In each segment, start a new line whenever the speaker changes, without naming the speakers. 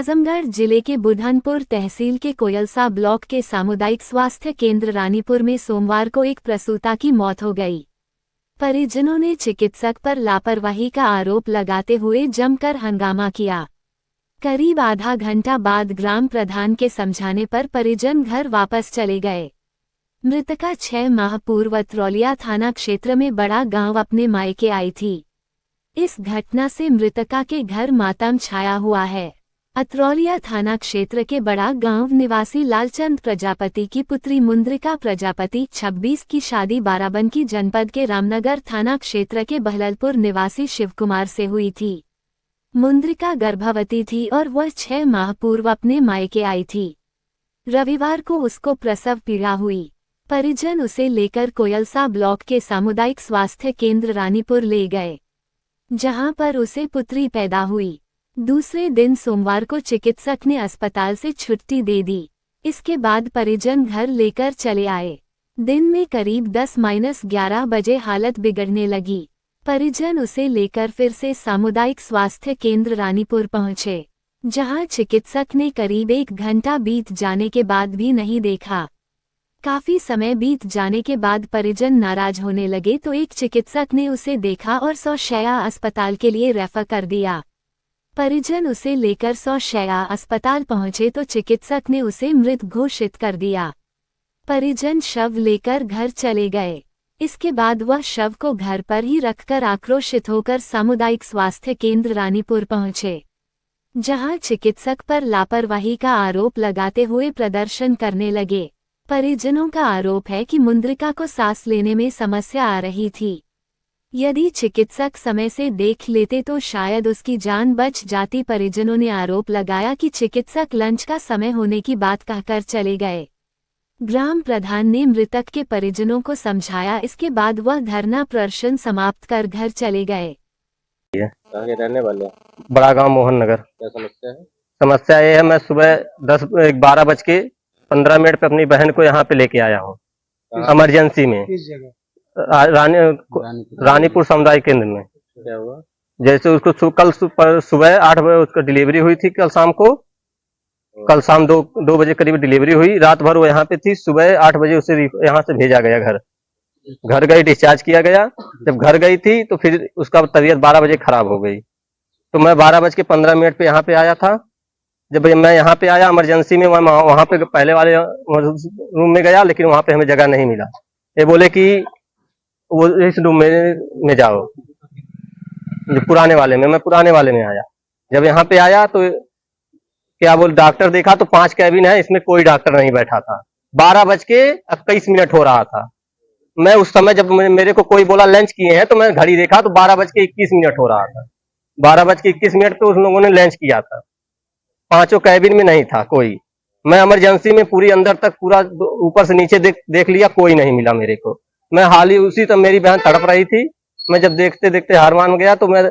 आजमगढ़ जिले के बुरहानपुर तहसील के कोयलसा ब्लॉक के सामुदायिक स्वास्थ्य केंद्र रानीपुर में सोमवार को एक प्रसूता की मौत हो गई। परिजनों ने चिकित्सक पर लापरवाही का आरोप लगाते हुए जमकर हंगामा किया। करीब आधा घंटा बाद ग्राम प्रधान के समझाने पर परिजन घर वापस चले गए। मृतका 6 माह पूर्व अतरौलिया थाना क्षेत्र में बड़ा गांव अपने मायके आई थी। इस घटना से मृतका के घर मातम छाया हुआ है। अतरौलिया थाना क्षेत्र के बड़ा गांव निवासी लालचंद प्रजापति की पुत्री मुंद्रिका प्रजापति 26 की शादी बाराबंकी जनपद के रामनगर थाना क्षेत्र के बहललपुर निवासी शिवकुमार से हुई थी। मुंद्रिका गर्भवती थी और वह 6 माह पूर्व अपने मायके आई थी। रविवार को उसको प्रसव पीड़ा हुई। परिजन उसे लेकर कोयलसा ब्लॉक के सामुदायिक स्वास्थ्य केंद्र रानीपुर ले गए, जहां पर उसे पुत्री पैदा हुई। दूसरे दिन सोमवार को चिकित्सक ने अस्पताल से छुट्टी दे दी। इसके बाद परिजन घर लेकर चले आए। दिन में करीब 10-11 बजे हालत बिगड़ने लगी। परिजन उसे लेकर फिर से सामुदायिक स्वास्थ्य केंद्र रानीपुर पहुंचे, जहां चिकित्सक ने करीब 1 घंटा बीत जाने के बाद भी नहीं देखा। काफी समय बीत जाने के बाद परिजन नाराज होने लगे तो एक चिकित्सक ने उसे देखा और 100 शैय्या अस्पताल के लिए रेफर कर दिया। परिजन उसे लेकर 100 शैय्या अस्पताल पहुंचे तो चिकित्सक ने उसे मृत घोषित कर दिया। परिजन शव लेकर घर चले गए। इसके बाद वह शव को घर पर ही रखकर आक्रोशित होकर सामुदायिक स्वास्थ्य केंद्र रानीपुर पहुंचे, जहां चिकित्सक पर लापरवाही का आरोप लगाते हुए प्रदर्शन करने लगे। परिजनों का आरोप है कि मुंद्रिका को सांस लेने में समस्या आ रही थी। यदि चिकित्सक समय से देख लेते तो शायद उसकी जान बच जाती। परिजनों ने आरोप लगाया कि चिकित्सक लंच का समय होने की बात कहकर चले गए। ग्राम प्रधान ने मृतक के परिजनों को समझाया। इसके बाद वह धरना प्रदर्शन समाप्त कर घर चले गए।
कहाँ के रहने वाले?
बड़ा गांव मोहन नगर।
क्या समस्या है?
समस्या ये है, मैं सुबह 12:15 पे अपनी बहन को यहाँ पे लेके आया हूँ इमरजेंसी में।
किस जगह?
रानीपुर सामुदायिक केंद्र में।
क्या हुआ?
जैसे उसको कल सुबह 8 बजे उसको डिलीवरी हुई थी। कल शाम 2 बजे करीब डिलीवरी हुई। रात भर वो यहाँ पे थी। सुबह 8 बजे उसे यहाँ से भेजा गया घर गई, डिस्चार्ज किया गया। जब घर गई थी तो फिर उसका तबीयत 12 बजे खराब हो गई। तो मैं 12:15 पे यहाँ पे आया था। जब मैं यहाँ पे आया इमरजेंसी में, वहाँ पे पहले वाले रूम में गया, लेकिन वहाँ पे हमें जगह नहीं मिला। ये बोले कि वो इस रूम में जाओ, जो पुराने वाले में। मैं पुराने वाले में आया। जब यहाँ पे आया तो क्या बोल, डॉक्टर देखा तो 5 कैबिन है, इसमें कोई डॉक्टर नहीं बैठा था। 12:21 हो रहा था। मैं उस समय जब मेरे को कोई बोला लंच किए हैं तो मैं घड़ी देखा तो 12:21 हो रहा था। 12:21 पे उस लोगों ने लंच किया था। 5 कैबिन में नहीं था कोई। मैं इमरजेंसी में पूरी अंदर तक पूरा ऊपर से नीचे देख लिया, कोई नहीं मिला मेरे को। मैं हाल ही उसी तक मेरी बहन तड़प रही थी। मैं जब देखते देखते हार मान गया तो मैं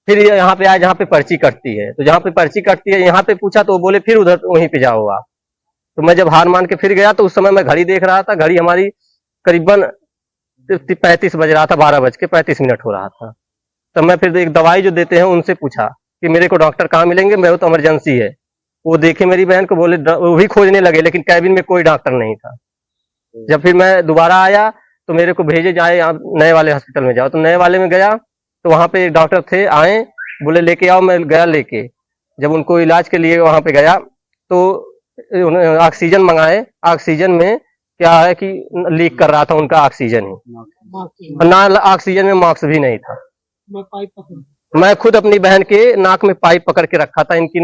फिर यहाँ पे आया जहाँ पे पर्ची कटती है। तो जहाँ पे पर्ची कटती है यहाँ पे पूछा तो वो बोले फिर उधर वहीं पे जाओ आप। तो मैं जब हार मान के फिर गया तो उस समय मैं घड़ी देख रहा था। घड़ी हमारी करीबन 35 बज रहा था, 12:35 हो रहा था। तब मैं फिर एक दवाई जो देते हैं उनसे पूछा कि मेरे को डॉक्टर कहाँ मिलेंगे, मेरे तो इमरजेंसी है। वो देखे मेरी बहन को, बोले वो भी खोजने लगे, लेकिन कैबिन में कोई डॉक्टर नहीं था। जब फिर मैं दोबारा आया तो मेरे को भेजे जाए आप नए वाले हॉस्पिटल में जाओ। तो नए वाले में गया तो वहाँ पे एक डॉक्टर थे, आए, बोले लेके आओ। मैं गया लेके। जब उनको इलाज के लिए वहाँ पे गया तो ऑक्सीजन मंगाए। ऑक्सीजन में क्या है कि लीक कर रहा था उनका ऑक्सीजन ही, ना ऑक्सीजन में मास्क भी नहीं था। मैं खुद अपनी बहन के नाक में पाइप पकड़ के रखा था। इनकी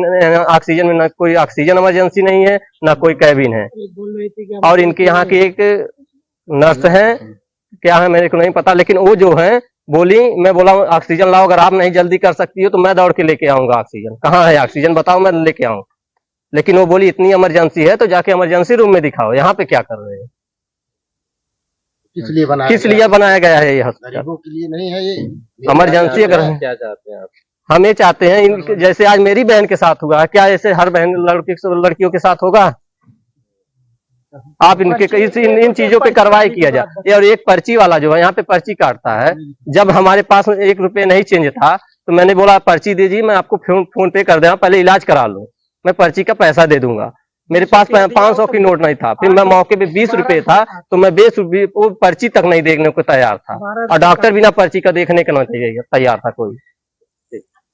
ऑक्सीजन में ना कोई ऑक्सीजन इमरजेंसी नहीं है, ना कोई कैबिन है। और इनके यहाँ की एक नर्स है, क्या है मेरे को नहीं पता, लेकिन वो जो है बोली, मैं बोला ऑक्सीजन लाओ, अगर आप नहीं जल्दी कर सकती हो तो मैं दौड़ के लेके आऊंगा ऑक्सीजन। कहाँ है ऑक्सीजन, बताओ, मैं लेके आऊं। लेकिन वो बोली इतनी इमरजेंसी है तो जाके इमरजेंसी रूम में दिखाओ, यहाँ पे क्या कर रहे हैं। किस लिए बनाया गया है ये हॉस्पिटल?
के लिए नहीं है ये
इमरजेंसी। अगर
क्या चाहते हैं आप?
हम ये चाहते हैं जैसे आज मेरी बहन के साथ हुआ, क्या ऐसे हर बहन लड़कियों के साथ होगा? आप इनके इन चीजों पे कार्रवाई किया जाए। और एक पर्ची वाला जो है यहाँ पे पर्ची काटता है। जब हमारे पास 1 रुपये नहीं चेंज था तो मैंने बोला पर्ची दीजिए, मैं आपको फोन पे कर दूंगा, पहले इलाज करा लो। मैं पर्ची का पैसा दे दूंगा। मेरे पास 500 की नोट नहीं था, फिर मैं मौके पे 20 रुपए था तो मैं 20 रुपये वो पर्ची तक नहीं देखने को तैयार था, और डॉक्टर बिना पर्ची का देखने का नहीं तैयार था कोई।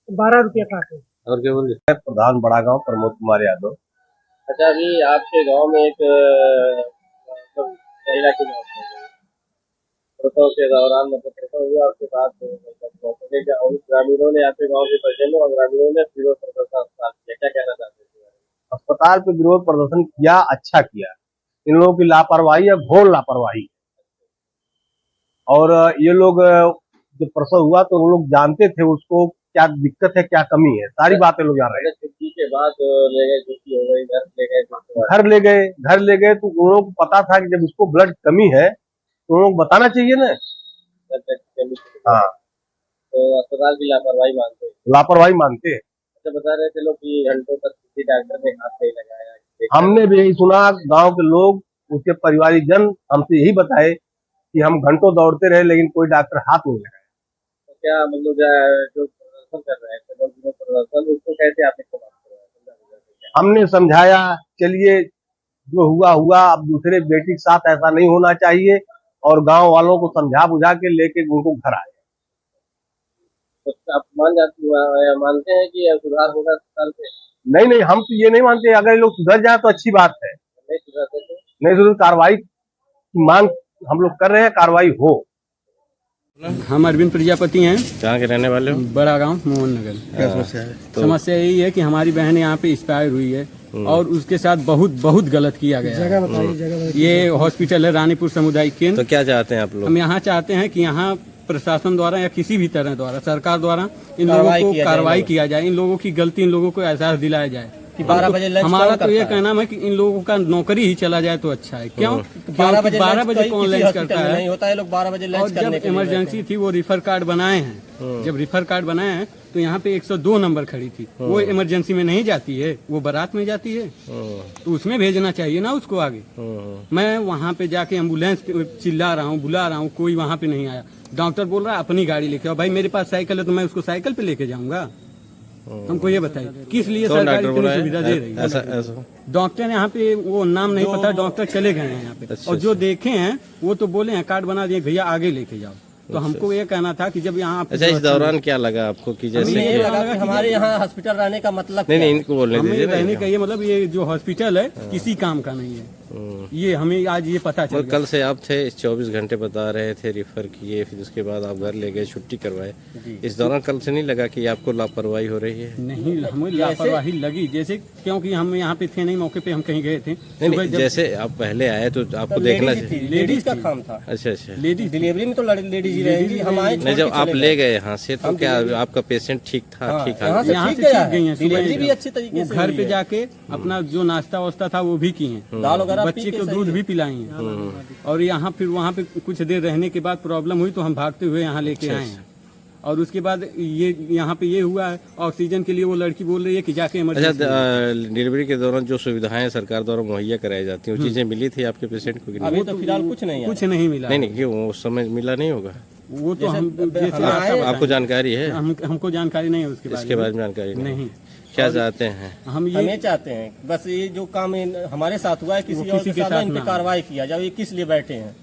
12 रुपया काटे।
और क्या बोल रहे?
प्रधान बड़ा गांव प्रमोद कुमार यादव।
अच्छा, अभी आपके गांव में एक मतलब महिला की मौत हो गई, प्रसव के दौरान, मतलब प्रसव हुआ उसके बाद और ग्रामीणों ने आपके गांव के परिजनों और ग्रामीणों ने विरोध प्रदर्शन किया, क्या कहना चाहते हैं?
अस्पताल पे विरोध प्रदर्शन किया, अच्छा किया। इन लोगों की लापरवाही है, घोर लापरवाही। और ये लोग जब प्रसव हुआ तो वो लोग जानते थे उसको क्या दिक्कत है, क्या कमी है, सारी बातें लोग जान रहे हैं।
छुट्टी के बाद ले गए, छुट्टी हो गई,
घर ले गए तो उन लोगों को पता था कि जब उसको ब्लड कमी है तो उन लोग बताना चाहिए ना। हाँ,
तो अस्पताल की लापरवाही मानते हैं,
लापरवाही मानते हैं।
अच्छा, बता रहे थे लोग कि घंटों तक किसी डॉक्टर ने हाथ नहीं लगाया।
हमने भी यही सुना, गांव के लोग, उसके परिवारिक जन हमसे यही बताए कि हम घंटों दौड़ते रहे लेकिन कोई डॉक्टर हाथ नहीं लगाया।
तो क्या मतलब जो प्रदर्शन कर रहे थे लोग, जो प्रदर्शन, उसको कैसे आप इसको बात कर रहे हैं?
हमने समझाया, चलिए जो हुआ हुआ, अब दूसरे बेटी के साथ ऐसा नहीं होना चाहिए, और गांव वालों को समझा बुझा के लेके उनको घर आए।
तो आप मानते हैं कि सुधार होगा अस्पताल पे?
नहीं, हम तो ये नहीं मानते। अगर ये लोग सुधर जाए तो अच्छी बात है,
नहीं सुधरते तो
नहीं सुधर कार्रवाई की मांग हम लोग कर रहे हैं, कार्रवाई हो।
हम अरविंद प्रजापति हैं,
कहाँ के रहने वाले हो?
बड़ा गांव मोहन नगर।
क्या समस्या है?
समस्या यही है कि हमारी बहन यहाँ पे एक्सपायर हुई है और उसके साथ बहुत गलत किया गया है।
जगह बताइए।
ये हॉस्पिटल है रानीपुर सामुदायिक केंद्र।
तो क्या चाहते हैं आप लोग?
हम यहाँ चाहते हैं कि यहाँ प्रशासन द्वारा या किसी भी तरह द्वारा, सरकार द्वारा इन लोगों को कार्रवाई किया जाए, इन लोगों की गलती इन लोगों को एहसास दिलाया जाए कि 12 बजे लंच। हमारा तो ये कहना है कि इन लोगों का नौकरी ही चला जाए तो अच्छा है। क्यों? 12 बजे कौन लंच करता है? नहीं होता है, लोग 12 बजे लंच करने के लिए। इमरजेंसी थी, वो रिफर कार्ड बनाए हैं। जब रिफर कार्ड बनाए हैं तो यहाँ पे 102 नंबर खड़ी थी, वो इमरजेंसी में नहीं जाती है, वो बारात में जाती है, तो उसमें भेजना चाहिए ना उसको आगे। मैं वहाँ पे जाके एम्बुलेंस चिल्ला रहा हूँ, बुला रहा हूँ, कोई वहाँ पे नहीं आया। डॉक्टर बोल रहा है अपनी गाड़ी लेके आओ। भाई मेरे पास साइकिल है तो मैं उसको साइकिल पे लेके जाऊंगा? हमको ये बताइए किस लिए सरकार इतनी सुविधा दे रही है? डॉक्टर यहाँ पे वो नाम नहीं पता, डॉक्टर चले गए हैं यहाँ पे, और जो देखे हैं वो तो बोले हैं कार्ड बना दिए, भैया आगे लेके जाओ। तो हमको ये कहना था कि जब यहाँ,
अच्छा, इस दौरान क्या लगा आपको कि जैसे
ये लगा कि हमारे यहाँ हॉस्पिटल रहने का मतलब
नहीं, इनको बोलने दीजिए।
रहने का ये मतलब ये जो हॉस्पिटल है किसी काम का नहीं है, ये हमें आज ये पता चला।
कल से आप थे, 24 घंटे बता रहे थे, रिफर किए, फिर उसके बाद आप घर ले गए, छुट्टी करवाए। इस दौरान कल से नहीं लगा कि आपको लापरवाही हो रही है?
नहीं, हमें लापरवाही लगी जैसे, क्योंकि हम यहाँ पे थे नहीं, मौके पे हम कहीं गए थे।
नहीं, जैसे आप पहले आए तो आपको देखना चाहिए।
लेडीज का काम था।
अच्छा,
लेडीज डिलीवरी में तो लेडीज ही रहेंगी। हमारे
नहीं, जब आप ले गए यहाँ से तो क्या आपका पेशेंट ठीक था? ठीक है,
यहाँ से ठीक गई है, डिलीवरी भी अच्छी तरीके से। घर पे जाके अपना जो नाश्ता वास्ता था वो भी किए, दाल वगैरह, बच्चे को दूध भी पिलाई हैं। और यहाँ फिर वहाँ पे कुछ देर रहने के बाद प्रॉब्लम हुई तो हम भागते हुए यहाँ लेके आए हैं। और उसके बाद ये यहाँ पे ये हुआ है, ऑक्सीजन के लिए वो लड़की बोल रही है कि जाके इमरजेंसी।
अच्छा, डिलीवरी के दौरान जो सुविधाएं सरकार द्वारा मुहैया कराई जाती हैं, वो चीजें मिली थी आपके पेशेंट को?
अभी तो फिलहाल कुछ नहीं मिला।
नहीं, क्यों उस समय मिला नहीं होगा?
वो तो हम
आपको जानकारी है?
हमको जानकारी नहीं है
इसके बारे में जानकारी नहीं। क्या चाहते हैं?
हम ये चाहते हैं बस ये जो काम हमारे साथ हुआ है किसी और के साथ इन पे कार्रवाई किया जाए। ये किस लिए बैठे हैं?